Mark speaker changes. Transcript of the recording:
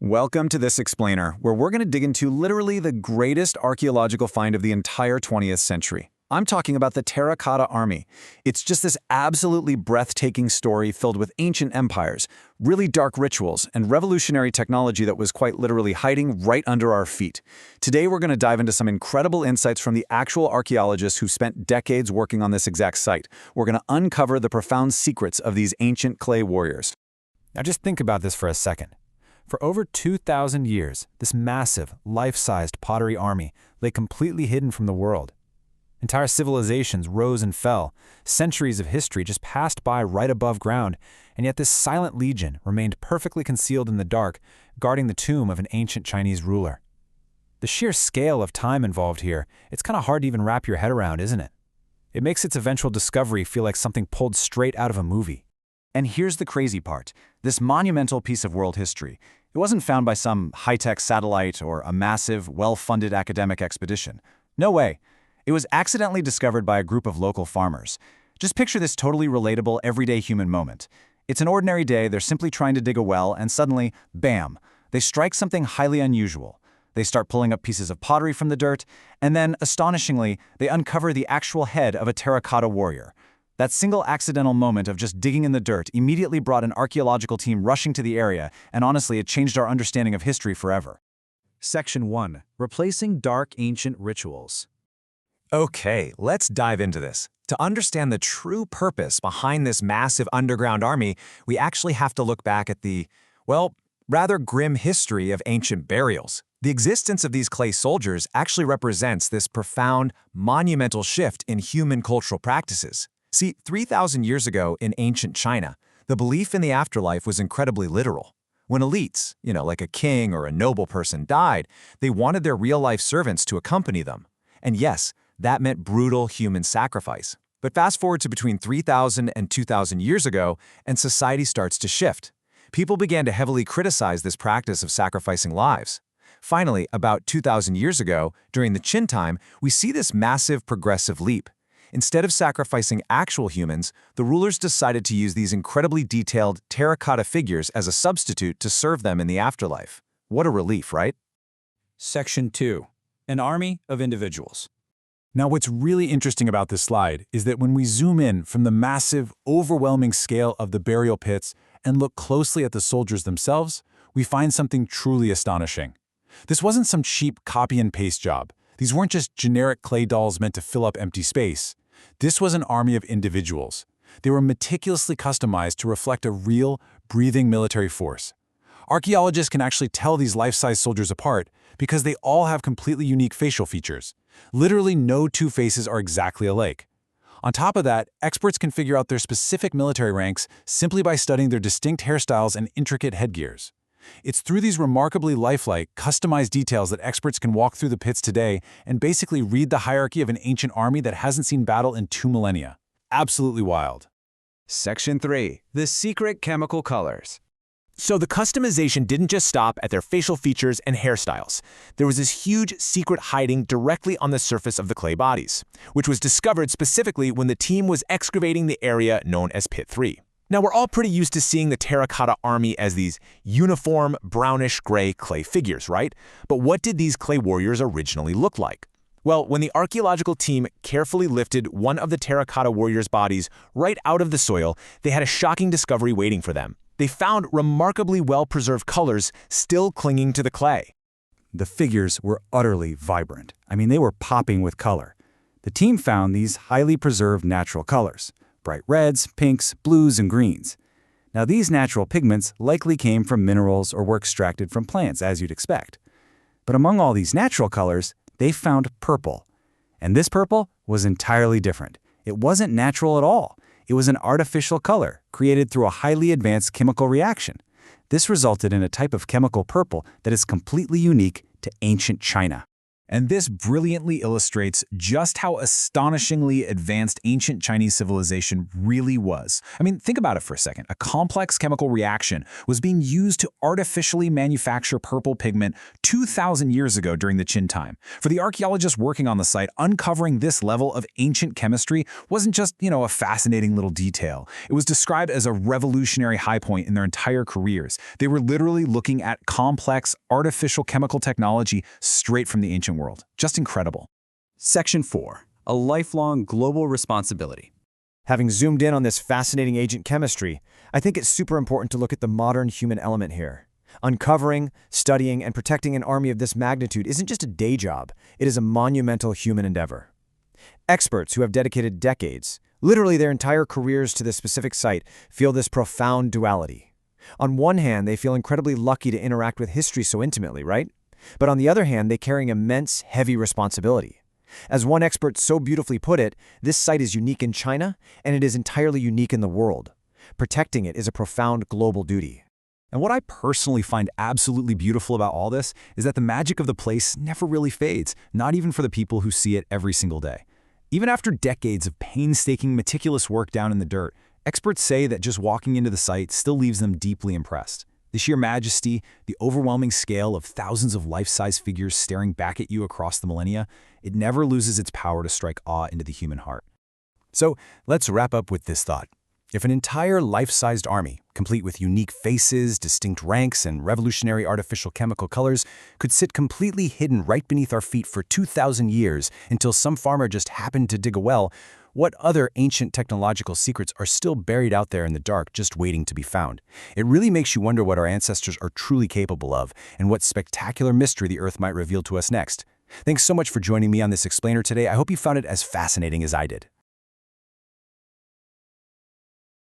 Speaker 1: Welcome to this explainer, where we're going to dig into literally the greatest archaeological find of the entire 20th century. I'm talking about the Terracotta Army. It's just this absolutely breathtaking story filled with ancient empires, really dark rituals, and revolutionary technology that was quite literally hiding right under our feet. Today we're going to dive into some incredible insights from the actual archaeologists who spent decades working on this exact site. We're going to uncover the profound secrets of these ancient clay warriors.
Speaker 2: Now just think about this for a second. For over 2,000 years, this massive, life-sized pottery army lay completely hidden from the world. Entire civilizations rose and fell, centuries of history just passed by right above ground, and yet this silent legion remained perfectly concealed in the dark, guarding the tomb of an ancient Chinese ruler. The sheer scale of time involved here, it's kind of hard to even wrap your head around, isn't it? It makes its eventual discovery feel like something pulled straight out of a movie.
Speaker 1: And here's the crazy part. This monumental piece of world history, it wasn't found by some high-tech satellite or a massive, well-funded academic expedition. No way. It was accidentally discovered by a group of local farmers. Just picture this totally relatable, everyday human moment. It's an ordinary day, they're simply trying to dig a well, and suddenly, bam, they strike something highly unusual. They start pulling up pieces of pottery from the dirt, and then, astonishingly, they uncover the actual head of a terracotta warrior. That single accidental moment of just digging in the dirt immediately brought an archaeological team rushing to the area, and honestly, it changed our understanding of history forever.
Speaker 3: Section 1. Replacing Dark Ancient Rituals.
Speaker 4: Okay, let's dive into this. To understand the true purpose behind this massive underground army, we actually have to look back at the, well, rather grim history of ancient burials. The existence of these clay soldiers actually represents this profound, monumental shift in human cultural practices. See, 3,000 years ago in ancient China, the belief in the afterlife was incredibly literal. When elites, like a king or a noble person died, they wanted their real-life servants to accompany them. And yes, that meant brutal human sacrifice. But fast forward to between 3,000 and 2,000 years ago, and society starts to shift. People began to heavily criticize this practice of sacrificing lives. Finally, about 2,000 years ago, during the Qin time, we see this massive progressive leap. Instead of sacrificing actual humans, the rulers decided to use these incredibly detailed terracotta figures as a substitute to serve them in the afterlife. What a relief, right?
Speaker 3: Section 2. An Army of Individuals.
Speaker 2: Now what's really interesting about this slide is that when we zoom in from the massive, overwhelming scale of the burial pits and look closely at the soldiers themselves, we find something truly astonishing. This wasn't some cheap copy and paste job. These weren't just generic clay dolls meant to fill up empty space. This was an army of individuals. They were meticulously customized to reflect a real, breathing military force. Archaeologists can actually tell these life-size soldiers apart because they all have completely unique facial features. Literally no two faces are exactly alike. On top of that, experts can figure out their specific military ranks simply by studying their distinct hairstyles and intricate headgears. It's through these remarkably lifelike, customized details that experts can walk through the pits today and basically read the hierarchy of an ancient army that hasn't seen battle in 2 millennia. Absolutely wild.
Speaker 1: Section 3. The secret chemical colors.
Speaker 4: So the customization didn't just stop at their facial features and hairstyles. There was this huge secret hiding directly on the surface of the clay bodies, which was discovered specifically when the team was excavating the area known as Pit 3. Now, we're all pretty used to seeing the Terracotta Army as these uniform, brownish-gray clay figures, right? But what did these clay warriors originally look like? Well, when the archaeological team carefully lifted one of the Terracotta warriors' bodies right out of the soil, they had a shocking discovery waiting for them. They found remarkably well-preserved colors still clinging to the clay.
Speaker 5: The figures were utterly vibrant. They were popping with color. The team found these highly preserved natural colors: bright reds, pinks, blues, and greens. Now, these natural pigments likely came from minerals or were extracted from plants, as you'd expect. But among all these natural colors, they found purple. And this purple was entirely different. It wasn't natural at all. It was an artificial color created through a highly advanced chemical reaction. This resulted in a type of chemical purple that is completely unique to ancient China.
Speaker 2: And this brilliantly illustrates just how astonishingly advanced ancient Chinese civilization really was. I mean, think about it for a second. A complex chemical reaction was being used to artificially manufacture purple pigment 2,000 years ago during the Qin time. For the archaeologists working on the site, uncovering this level of ancient chemistry wasn't just, a fascinating little detail. It was described as a revolutionary high point in their entire careers. They were literally looking at complex, artificial chemical technology straight from the ancient world. Just incredible.
Speaker 6: Section 4. A lifelong global responsibility.
Speaker 7: Having zoomed in on this fascinating ancient chemistry, I think it's super important to look at the modern human element here. Uncovering, studying, and protecting an army of this magnitude isn't just a day job, it is a monumental human endeavor. Experts who have dedicated decades, literally their entire careers to this specific site, feel this profound duality. On one hand, they feel incredibly lucky to interact with history so intimately, right? But on the other hand, they carry immense, heavy responsibility. As one expert so beautifully put it, this site is unique in China, and it is entirely unique in the world. Protecting it is a profound global duty.
Speaker 2: And what I personally find absolutely beautiful about all this is that the magic of the place never really fades, not even for the people who see it every single day. Even after decades of painstaking, meticulous work down in the dirt, experts say that just walking into the site still leaves them deeply impressed. The sheer majesty, the overwhelming scale of thousands of life-size figures staring back at you across the millennia, it never loses its power to strike awe into the human heart.
Speaker 5: So let's wrap up with this thought. If an entire life-sized army, complete with unique faces, distinct ranks, and revolutionary artificial chemical colors, could sit completely hidden right beneath our feet for 2,000 years until some farmer just happened to dig a well, what other ancient technological secrets are still buried out there in the dark just waiting to be found? It really makes you wonder what our ancestors are truly capable of and what spectacular mystery the Earth might reveal to us next. Thanks so much for joining me on this explainer today. I hope you found it as fascinating as I did.